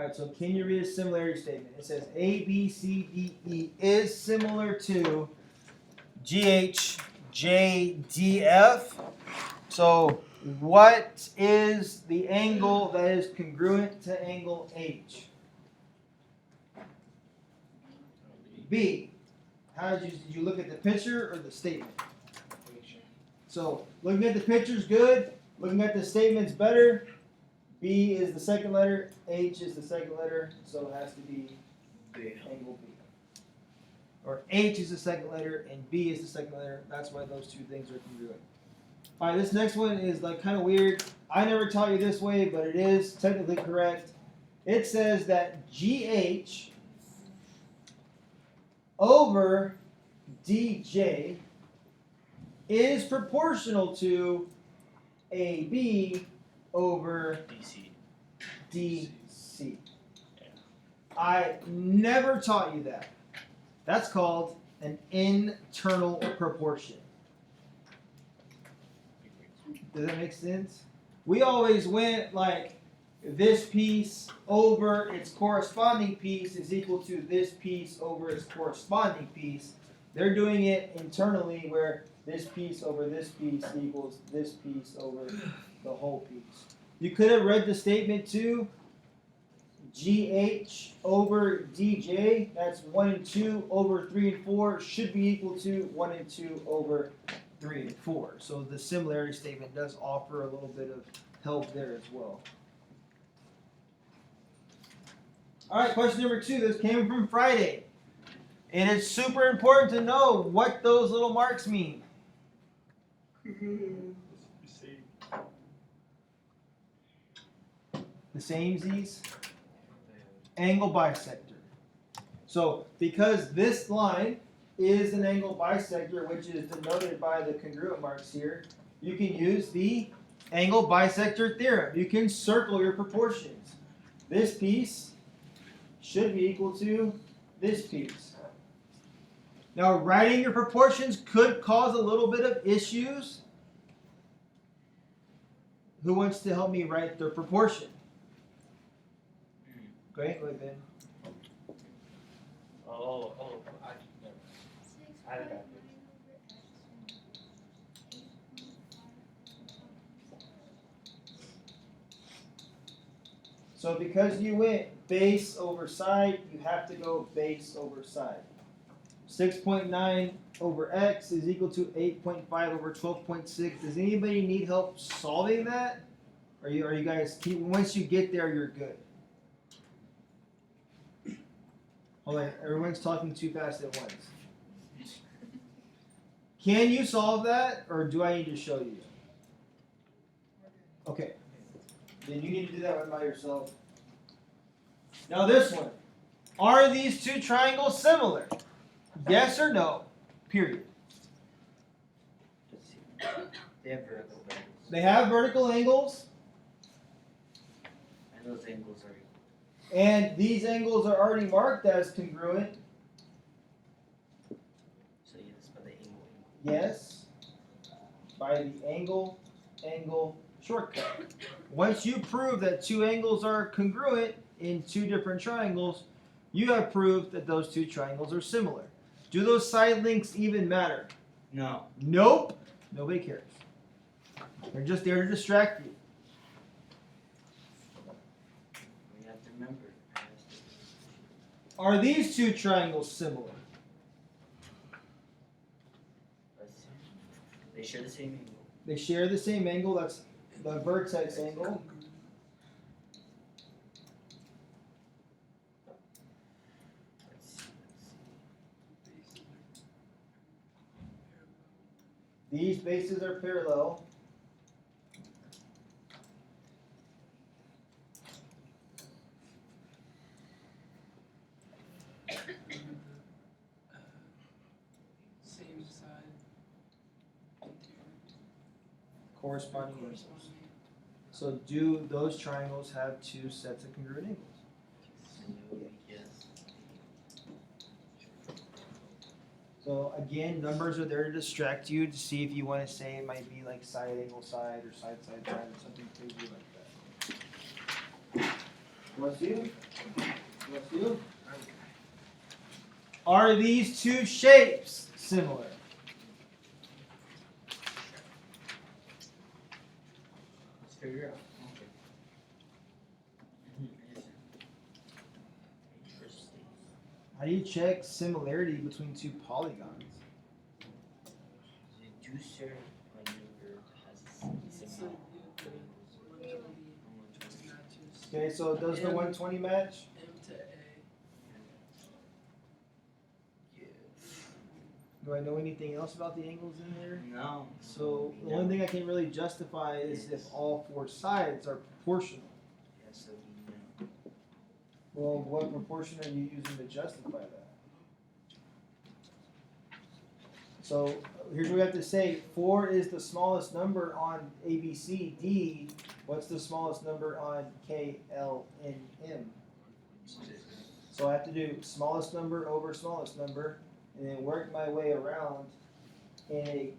Alright, so can you read a similarity statement? It says A, B, C, D, E is similar to G, H, J, D, F. So what is the angle that is congruent to angle H? B. Did you look at the picture or the statement? So looking at the picture's good. Looking at the statement's better. B is the second letter. H is the second letter. So it has to be angle B. Or H is the second letter and B is the second letter. That's why those two things are congruent. Alright, this next one is like kind of weird. I never taught you this way, but it is technically correct. It says that GH over DJ is proportional to AB over DC. I never taught you that. That's called an internal proportion. Does that make sense? We always went like this piece over its corresponding piece is equal to this piece over its corresponding piece. They're doing it internally where this piece over this piece equals this piece over the whole piece. You could have read the statement too. GH over DJ, that's 1 and 2 over 3 and 4 should be equal to 1 and 2 over 3 and 4. So the similarity statement does offer a little bit of help there as well. Alright, question number 2. This came from Friday. And it's super important to know what those little marks mean. The samesies. Angle bisector. So because this line is an angle bisector, which is denoted by the congruent marks here, you can use the angle bisector theorem. You can circle your proportions. This piece should be equal to this piece. Now, writing your proportions could cause a little bit of issues. Who wants to help me write the proportion? Great, go ahead, Ben. I got it. So because you went base over side, you have to go base over side. 6.9 over x is equal to 8.5 over 12.6. Does anybody need help solving that? Are you guys, once you get there, you're good? Hold on, everyone's talking too fast at once. Can you solve that, or do I need to show you? Okay. Then you need to do that one by yourself. Now this one. Are these two triangles similar? Yes or no? Period. They have vertical angles. They have vertical angles. And those angles are equal. And these angles are already marked as congruent. So yes, by the angle. Yes. By the angle shortcut. Once you prove that two angles are congruent in two different triangles, you have proved that those two triangles are similar. Do those side links even matter? No. Nope. Nobody cares. They're just there to distract you. We have to remember. Are these two triangles similar? They share the same angle. They share the same angle. That's the vertex angle. These bases are parallel. Same side. Corresponding angles. So do those triangles have two sets of congruent angles? Yes. So again, numbers are there to distract you to see if you want to say it might be like side angle side or side side side or something crazy like that. What's you? What's you? Are these two shapes similar? Let's figure it out. Okay. Interesting. How do you check similarity between two polygons? The reducer maneuver has It's similar. like the 120 matches Okay, so does the 120 match? M to A. Do I know anything else about the angles in there? No. So the only thing I can really justify is if all four sides are proportional. Yeah, so we know. Well, what proportion are you using to justify that? So here's what we have to say. 4 is the smallest number on A, B, C, D. What's the smallest number on K, L, N, M? So I have to do smallest number over smallest number and then work my way around in a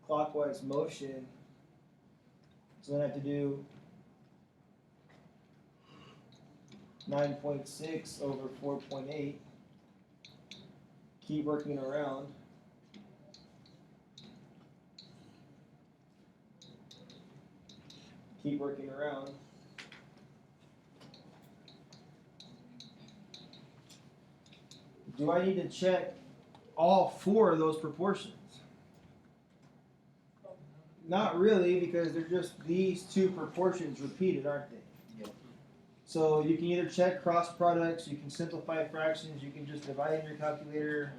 clockwise motion. So then I have to do 9.6 over 4.8. Keep working around. Keep working around. Do I need to check all 4 of those proportions? Not really, because they're just these 2 proportions repeated, aren't they? Yep. So you can either check cross products, you can simplify fractions, you can just divide in your calculator.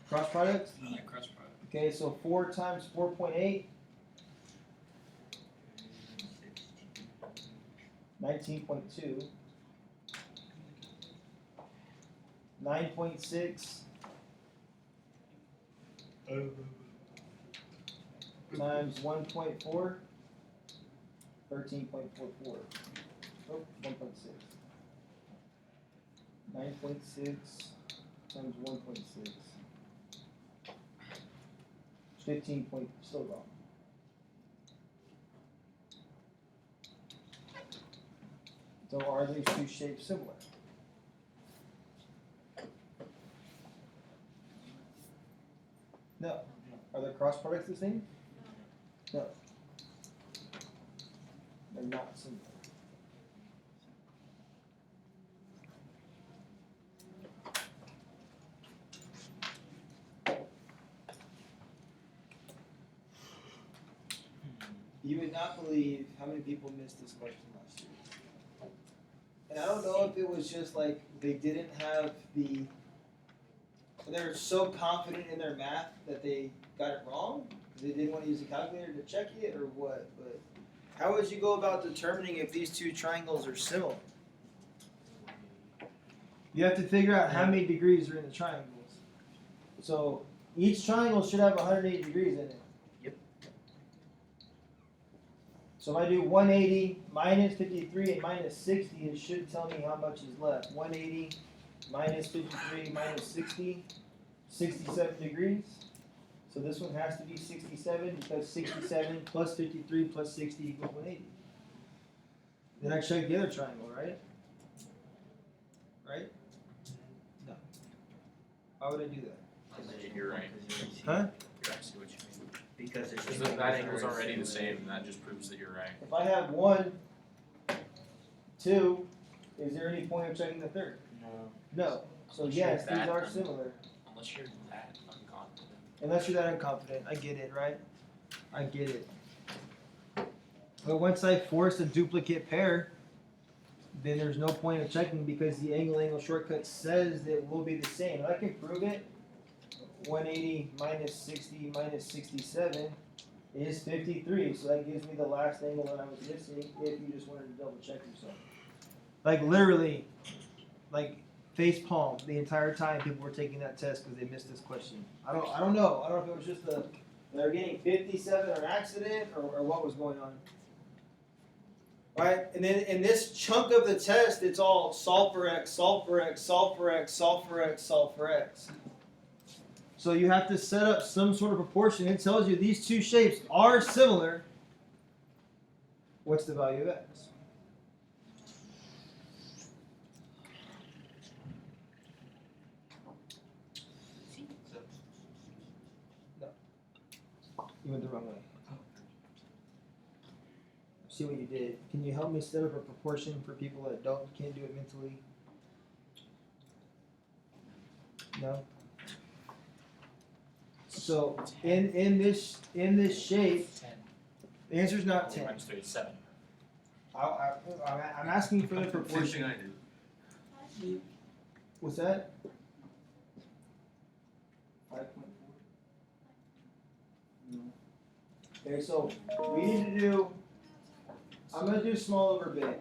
Cross products? Yeah, cross product. Okay, so 4 times 4.8, 19.2. 9.6 times 1.4, 13.44. Oh, 1.6. 9.6 times 1.6. 15 point, still wrong. So are these two shapes similar? No. Are their cross products the same? No. They're not similar. You would not believe how many people missed this question last year. And I don't know if it was just like they didn't have the, they were so confident in their math that they got it wrong. They didn't want to use a calculator to check it or what. But how would you go about determining if these two triangles are similar? You have to figure out how many degrees are in the triangles. So each triangle should have 180 degrees in it. So if I do 180 minus 53 and minus 60, it should tell me how much is left. 180 minus 53 minus 60, 67 degrees. So this one has to be 67 because 67 plus 53 plus 60 equals 180. Then I check the other triangle, right? Right? No. Why would I do that? You're right. Huh? I see what you mean. Because it's Because that angle's already the same, and that just proves that you're right. If I have 1, 2, is there any point of checking the third? No. No. So Unless yes, you're these that are similar. Unless you're that unconfident. Unless you're that unconfident. I get it, right? I get it. But once I force a duplicate pair, then there's no point of checking because the angle shortcut says that it will be the same. If I can prove it, 180 minus 60 minus 67 is 53. So that gives me the last angle that I was missing if you just wanted to double check yourself. Like literally, like face palm the entire time people were taking that test because they missed this question. I don't know. I don't know if it was just they were getting 57 or an accident or what was going on. Right? And then in this chunk of the test, it's all solve for x, solve for x, solve for x, solve for x, solve for x. So you have to set up some sort of proportion. It tells you these two shapes are similar. What's the value of x? You went the wrong way. See what you did. Can you help me set up a proportion for people that can't do it mentally? No. So in this shape, 10. the answer is not 10 10. times 3 is 7. I'm asking for the proportion. I do. What's that? 5.4. No. Okay, so we need to do. I'm gonna do small over big.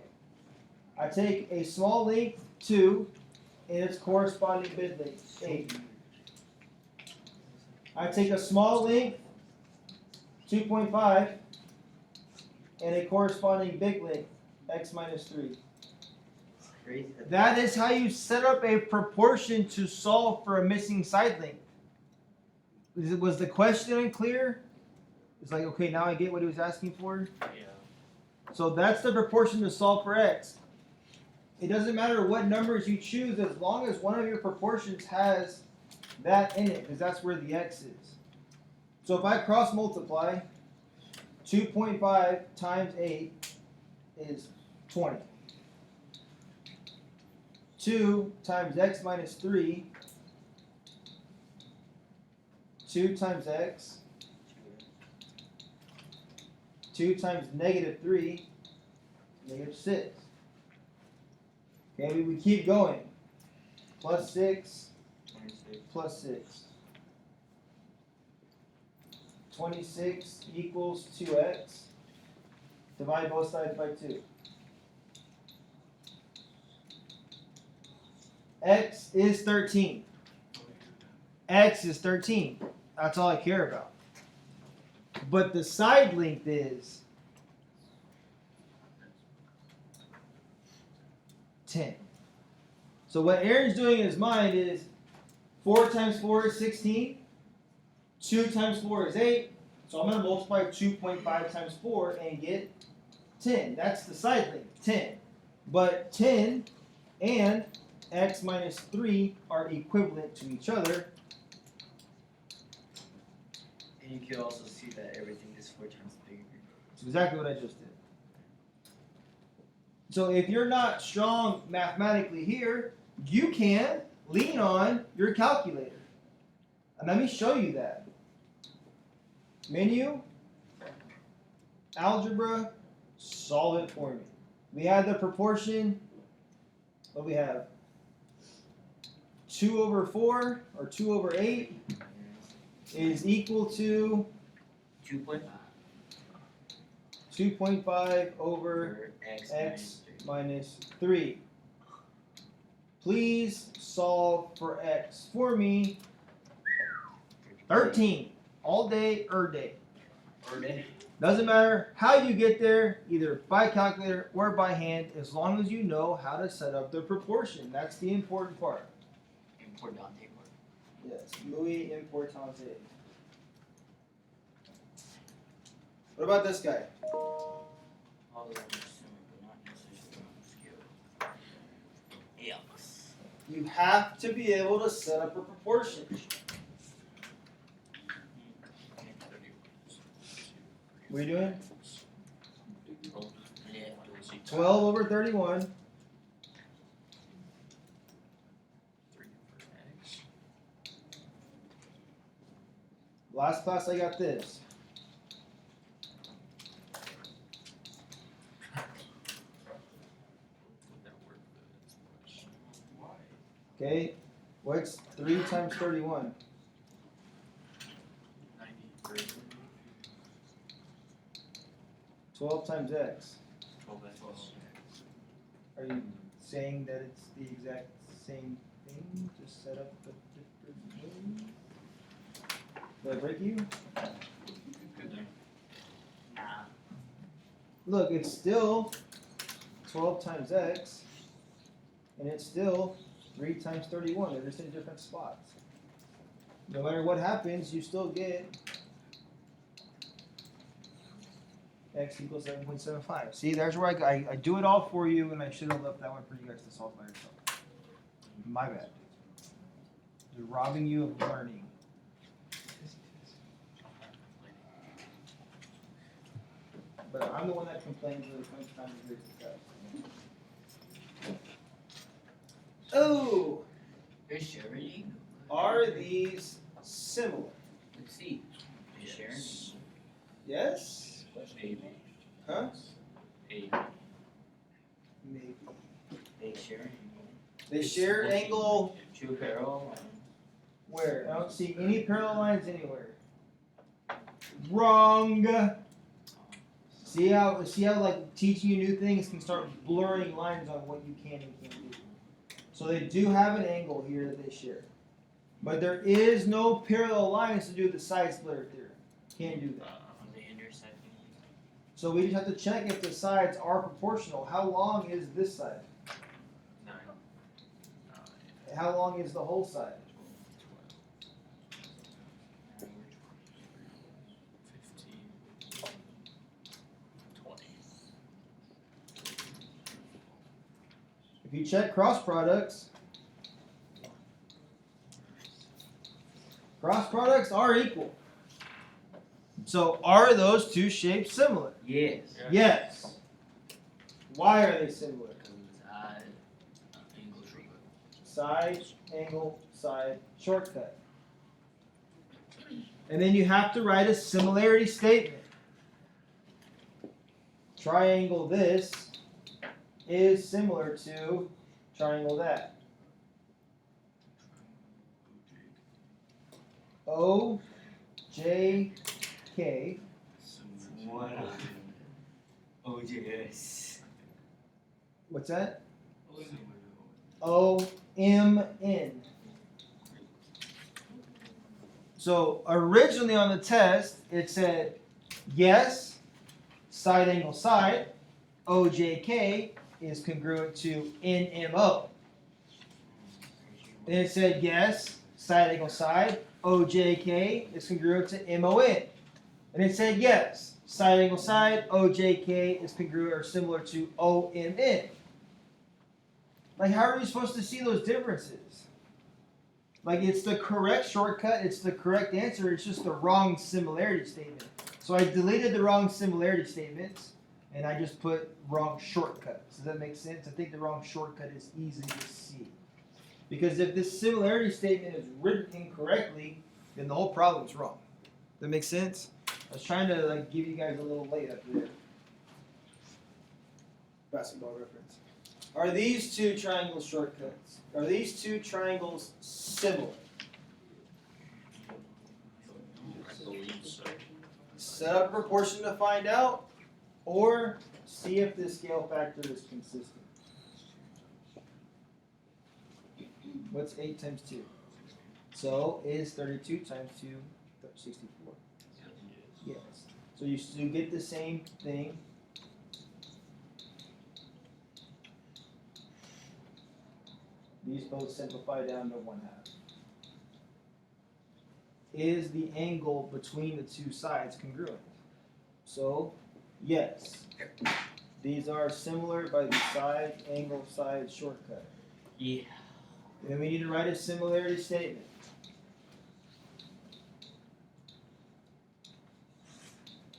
I take a small length 2 and its corresponding big length 8. I take a small length 2.5 and a corresponding big length x minus 3. It's crazy. That is how you set up a proportion to solve for a missing side length. Was the question unclear? It's like, okay, now I get what he was asking for. Yeah. So that's the proportion to solve for x. It doesn't matter what numbers you choose as long as one of your proportions has that in it, because that's where the x is. So if I cross multiply, 2.5 times 8 is 20. 2 times x minus 3, 2 times x, 2 times negative 3, negative 6. Okay, we keep going. Plus 6, plus 6. 26 equals 2x. Divide both sides by 2. X is 13. X is 13. That's all I care about. But the side length is 10. So what Aaron's doing in his mind is 4 times 4 is 16. 2 times 4 is 8. So I'm going to multiply 2.5 times 4 and get 10. That's the side length, 10. But 10 and x minus 3 are equivalent to each other. And you can also see that everything is 4 times bigger. That's exactly what I just did. So if you're not strong mathematically here, you can lean on your calculator. And let me show you that. Menu, algebra, solve it for me. We have the proportion, what we have? 2 over 4, or 2 over 8, is equal to 2.5 2.5 over x minus 3. Please solve for x for me. 13. All day, day. Doesn't matter how you get there, either by calculator or by hand, as long as you know how to set up the proportion. That's the important part. Importante. Yes, muy importante. What about this guy? All of them are similar, but not necessarily on scale. Yes. You have to be able to set up a proportion. What are you doing? 12 over 31. 3 over x. Last class I got this. Would that work for this much? Okay, what's 3 times 31? 93. 12 times x. 12x. Are you saying that it's the exact same thing? Just set up the different way? Did I break you? Nah. Look, it's still 12 times x, and it's still 3 times 31. They're just in different spots. No matter what happens, you still get x equals 7.75. See, there's where I do it all for you, and I should have left that one for you guys to solve by yourself. My bad. They're robbing you of learning. but I'm the one that complains when it comes time to grade the test. Oh, They're sharing. are these similar? Let's see. They're sharing. Yes? Maybe. Huh? Maybe. Maybe. They sharing. They share angle Two parallel. where? I don't see any parallel lines anywhere. Wrong. See how like teaching you new things can start blurring lines on what you can and can't do. So they do have an angle here that they share. But there is no parallel lines to do the side splitter theorem. Can't do that. On the intersecting. So we just have to check if the sides are proportional. How long is this side? 9. How long is the whole side? 15. 20. If you check cross products are equal. So are those two shapes similar? Yes. Yes. Why are they similar? Side. Angle shortcut. Side, angle, side, shortcut. And then you have to write a similarity statement. Triangle this is similar to triangle that. O, J, K. What? OJS. What's that? O, M, N. So originally on the test, it said yes, side angle side, OJK is congruent to NMO. Then it said yes, side angle side, OJK is congruent to MON. And it said yes, side angle side, OJK is congruent or similar to OMN. Like, how are you supposed to see those differences? Like, it's the correct shortcut, it's the correct answer, it's just the wrong similarity statement. So I deleted the wrong similarity statements, and I just put wrong shortcuts. Does that make sense? I think the wrong shortcut is easy to see. Because if this similarity statement is written incorrectly, then the whole problem is wrong. Does that make sense? I was trying to like give you guys a little layup there. Basketball reference. Are these two triangles shortcuts? Are these two triangles similar? I believe so. Set up a proportion to find out, or see if the scale factor is consistent. What's 8 times 2? So is 32 times 2 64? Yes. So you get the same thing. These both simplify down to 1/2. Is the angle between the two sides congruent? So, yes. These are similar by the side, angle, side, shortcut. Yeah. Then we need to write a similarity statement.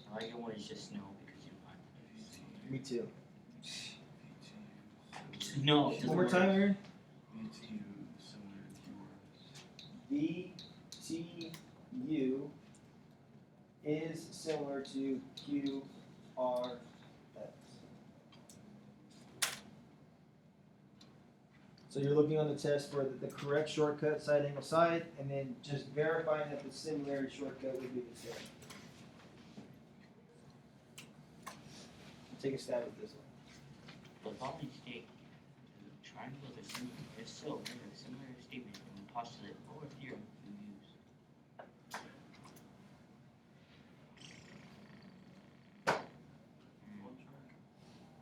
I like it when it's just no because you know. Me too. No. One more time here. VTU is similar to QRX. So you're looking on the test for the correct shortcut, side angle side, and then just verifying that the similarity shortcut would be the same. Take a stab at this one. The following state, triangles are similar. If so, then a similar statement from the postulate or theorem we use.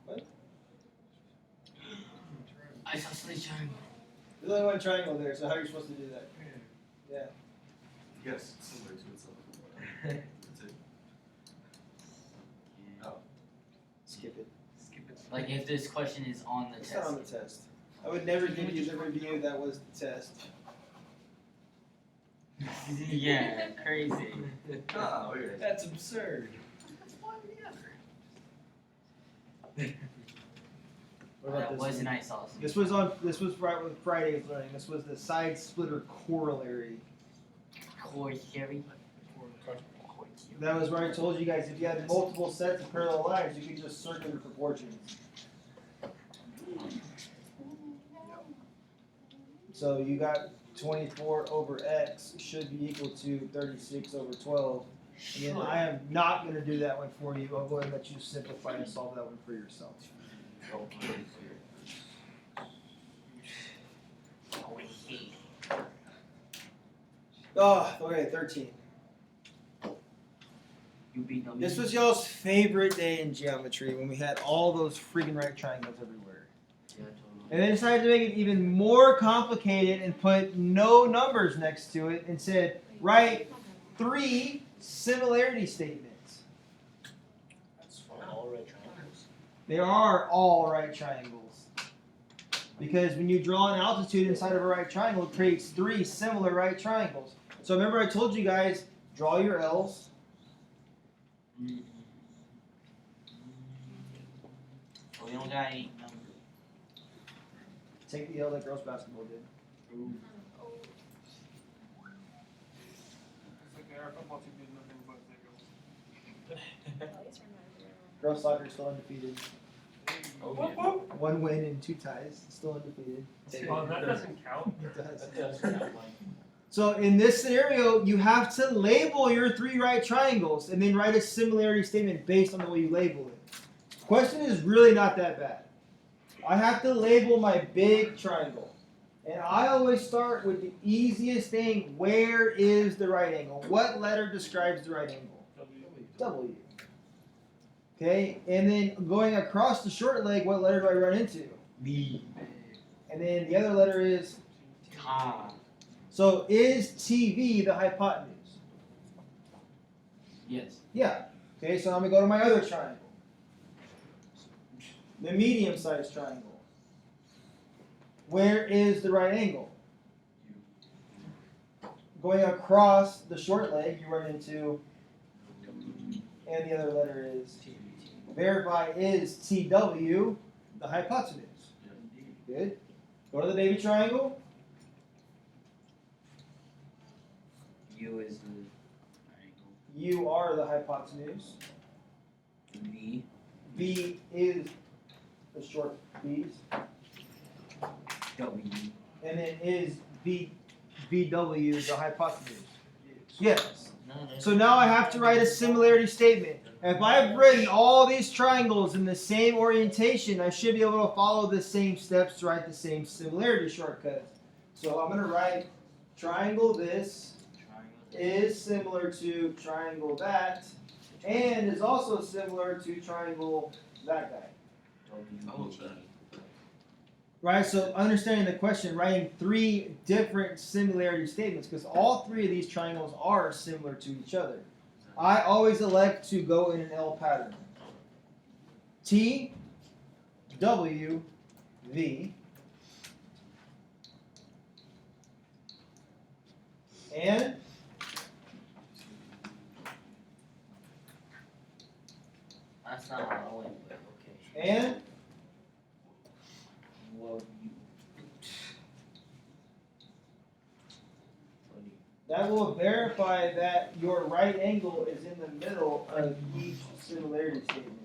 What? Isosceles triangle. There's only one triangle there, so how are you supposed to do that? Yeah. Yes, similar to itself. That's it. Yeah. Oh. Skip it. Skip it. Like if this question is on the It's test. not on the test. I would never give you the review that was the test. Yeah, crazy. Oh, weird. That's absurd. That's one or the other. What about That this wasn't one? I saw. This was right with Friday's learning. This was the side splitter corollary. Corollary. That was where I told you guys if you had multiple sets of parallel lines, you could just circle the proportions. So you got 24 over x should be equal to 36 over 12. Again, I am not going to do that one for you. I'll go ahead and let you simplify and solve that one for yourself. Okay. Oh, okay, 13. You beat them. This was y'all's favorite day in geometry when we had all those freaking right triangles everywhere. Yeah, totally. And they decided to make it even more complicated and put no numbers next to it and said, write 3 similarity statements. That's for all right triangles. They are all right triangles. Because when you draw an altitude inside of a right triangle, it creates 3 similar right triangles. So remember I told you guys, draw your L's. We don't got any numbers. Take the L like girls basketball did. Girls soccer is still undefeated. Oh, 1 win and 2 ties. Still undefeated. Oh, that doesn't count. It does. So in this scenario, you have to label your 3 right triangles and then write a similarity statement based on the way you label it. Question is really not that bad. I have to label my big triangle. And I always start with the easiest thing. Where is the right angle? What letter describes the right angle? W. Okay, and then going across the short leg, what letter do I run into? B. And then the other letter is Ah. so is TV the hypotenuse? Yes. Yeah. Okay, so I'm going to go to my other triangle. The medium-sized triangle. Where is the right angle? Going across the short leg, you run into, and the other letter is T. Verify is TW the hypotenuse? Good. Go to the baby triangle. U is the triangle. You are the hypotenuse. V. V is the short B's. W. And then is VW the hypotenuse? Yes. So now I have to write a similarity statement. If I've written all these triangles in the same orientation, I should be able to follow the same steps to write the same similarity shortcut. So I'm going to write triangle this is similar to triangle that, and is also similar to triangle that guy. Right, so understanding the question, writing 3 different similarity statements, because all 3 of these triangles are similar to each other. I always elect to go in an L pattern. T, W, V, and That's not how I went, but okay. and Well, that will verify that your right angle is in the middle of each similarity statement.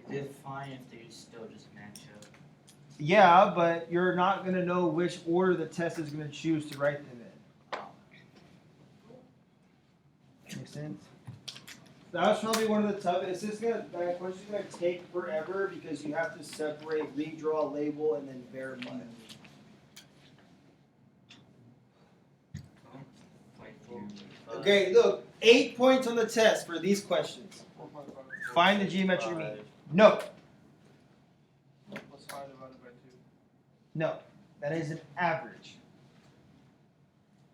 is it fine if they still just match up? Yeah, but you're not going to know which order the test is going to choose to write them in. Make sense? That was probably one of the toughest. It's just that question's going to take forever because you have to separate, redraw, label, and then verify. Okay, look, 8 points on the test for these questions. Find the geometric mean. No, What's 5 divided by 2? no, that is an average.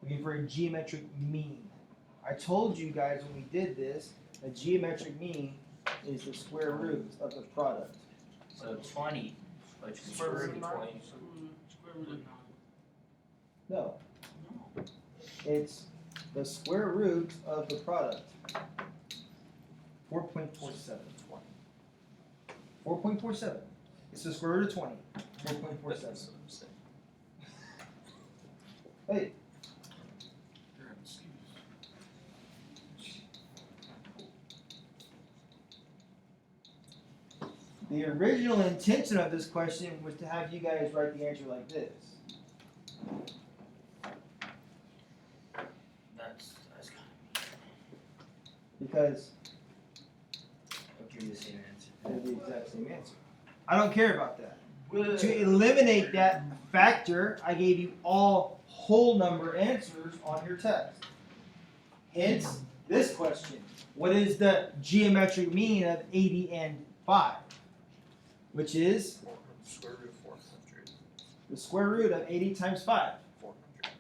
Looking for a geometric mean. I told you guys when we did this, a geometric mean is the square root of the product. So 20, which is Square root of 9? 20. Square root of 9. No, it's the square root of the product. 4.47. 4.47. It's the square root of 20. 4.47. Hey, the original intention of this question was to have you guys write the answer like this. That's kind Because of. I'll give you the same answer. they're the exact same answer. I don't care about that. To eliminate that factor, I gave you all whole number answers on your test. Hence, this question. What is the geometric mean of 80 and 5? Which is Square root of 400. the square root of 80 times 5. 400.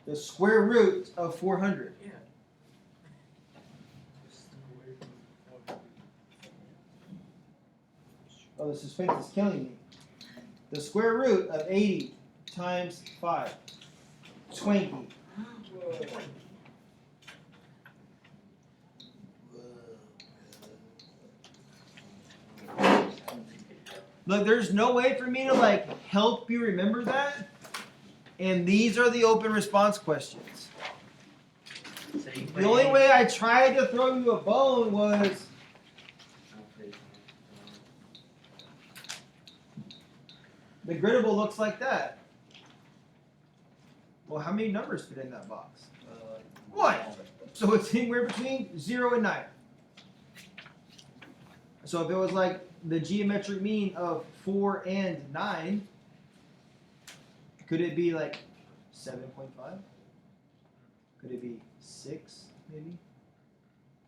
The square root of 400. Yeah. Oh, the suspense is killing me. The square root of 80 times 5. 20. Look, there's no way for me to help you remember that. And these are the open response questions. So you The only way I tried to throw you a bone was the griddable looks like that. Well, how many numbers fit in that box? One. So it's anywhere between 0 and 9. So if it was like the geometric mean of 4 and 9, could it be like 7.5? Could it be 6, maybe?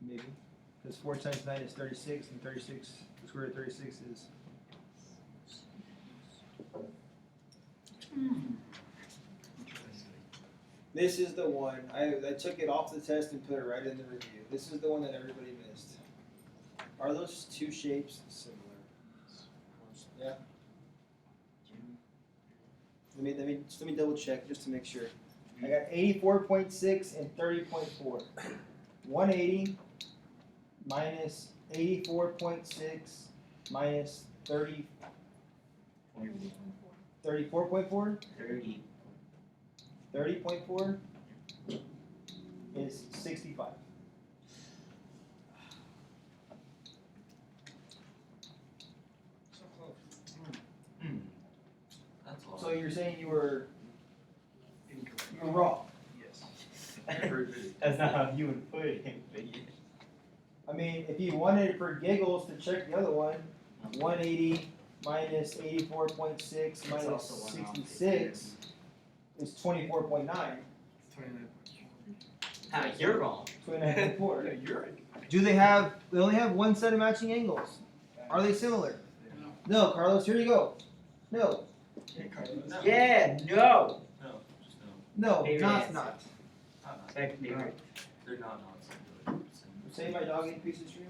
Maybe. Because 4 times 9 is 36, and 36, the square root of 36 is... This is the one. I took it off the test and put it right in the review. This is the one that everybody missed. Are those two shapes similar? Yeah. Let me double check just to make sure. I got 84.6 and 30.4. 180 minus 84.6 minus 30. 34.4? 30. 30.4 is 65. That's all. So you're saying you were wrong. Yes. That's not how you would put it, but yeah. I mean, if you wanted for giggles to check the other one, 180 minus 84.6 minus also one off. 66 is 24.9. Ah, you're wrong. 29.4. Yeah, you're right. Do they only have one set of matching angles? Are they similar? No, Carlos, here you go. No. Yeah, no. No, just no. No, Favorite not answer. not. Second favorite. They're not similar. Say my dog ate a piece of string.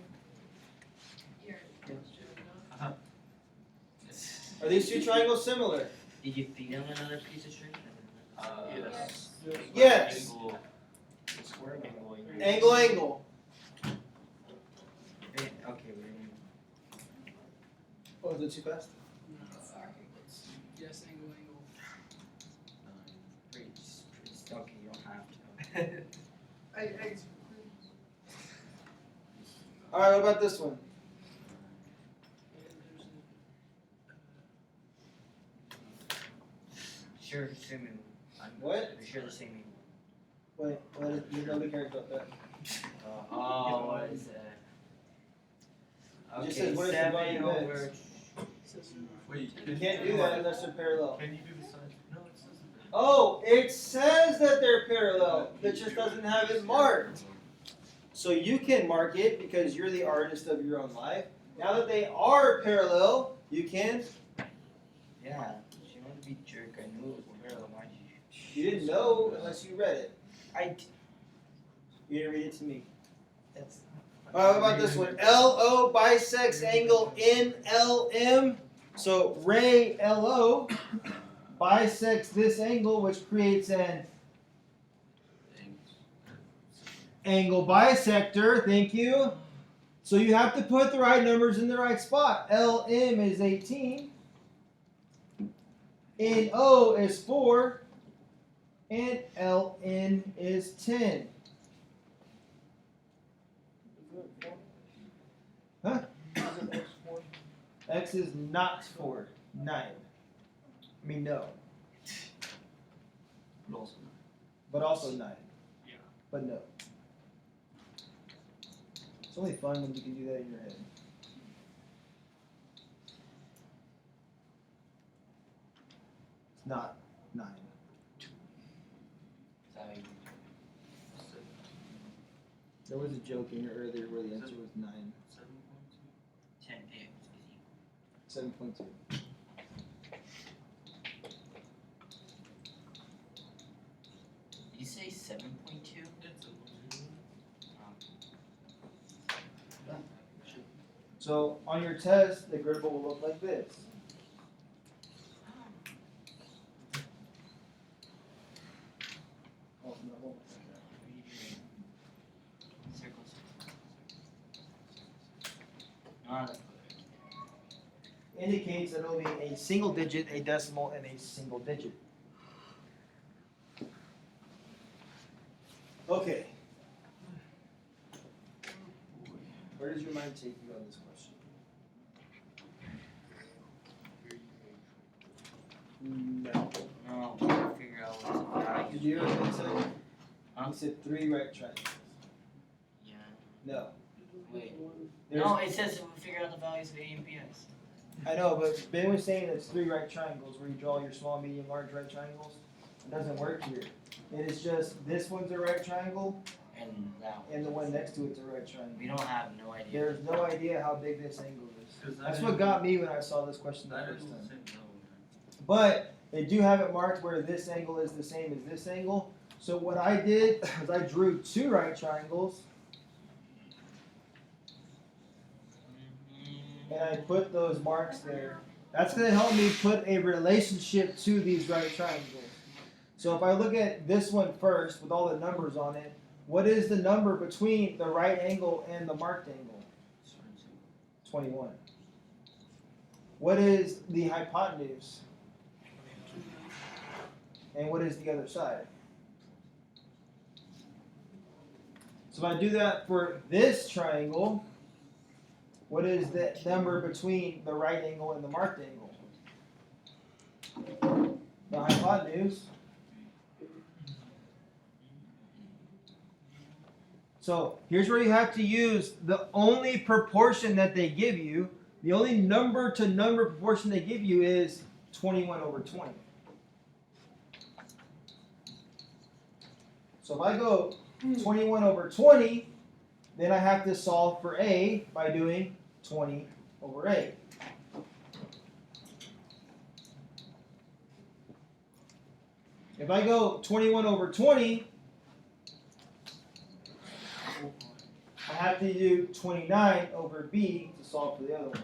Are these two triangles similar? Did you feed him another piece of string? Yes. Yes. Angle. Square angle. Angle, angle. Okay, wait. Oh, is it too fast? Yes, angle. Okay, you don't have to. Alright, what about this one? Sure, assuming. What? For sure the same angle. Wait, nobody cares about that. Oh, what is that? It just Okay, says what is the 7 volume of over. X? Wait, You can't do that unless they're parallel. Can you do the side? No, it says Oh, it says that they're parallel. It just doesn't have it marked. So you can mark it because you're the artist of your own life. Now that they are parallel, you can. Yeah, she wanted to be jerk. I knew it was parallel. Why'd you? You didn't know unless you read it. You didn't read it to me. That's. What about this one? LO bisects angle NLM. So ray LO bisects this angle, which creates an angle bisector. Thank you. So you have to put the right numbers in the right spot. LM is 18. NO is 4. And LN is 10. Huh? X is not 4. 9. I mean, no. But also But also 9. Yeah. But no. It's only fun when you can do that in your head. It's not 9. There was a joke in here earlier where the answer was 9. 10 X is equal. 7.2. Did you say 7.2? So on your test, the grid will look like this. Oh, no. Circles. Not Indicates that it'll be a single digit, a decimal, and a single digit. Okay. Where does your mind take you on this question? No. No, we gotta figure out what's the value. Did you hear what I said? Huh? You said 3 right triangles. Yeah. No. Wait. There's- No, it says we figure out the values of A and B's. I know, but Ben was saying it's 3 right triangles where you draw your small, medium, large right triangles. It doesn't work here. It is just this one's a right triangle And that one. and the one next to it's a right triangle. We don't have no idea. There's no idea how big this angle is. 'Cause that That's is- what got me when I saw this question the That first is the time. same. No, But they do have it marked where this angle is the same as this angle. So what I did is I drew 2 right triangles and I put those marks there. That's going to help me put a relationship to these right triangles. So if I look at this one first with all the numbers on it, what is the number between the right angle and the marked angle? 21. What is the hypotenuse? And what is the other side? So if I do that for this triangle, what is the number between the right angle and the marked angle? The hypotenuse. So here's where you have to use the only proportion that they give you. The only number to number proportion they give you is 21 over 20. So if I go 21 over 20, then I have to solve for A by doing 20 over A. If I go 21 over 20, I have to do 29 over B to solve for the other one.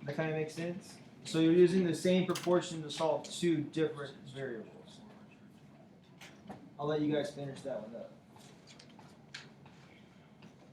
That kind of makes sense? So you're using the same proportion to solve 2 different variables. I'll let you guys finish that one up.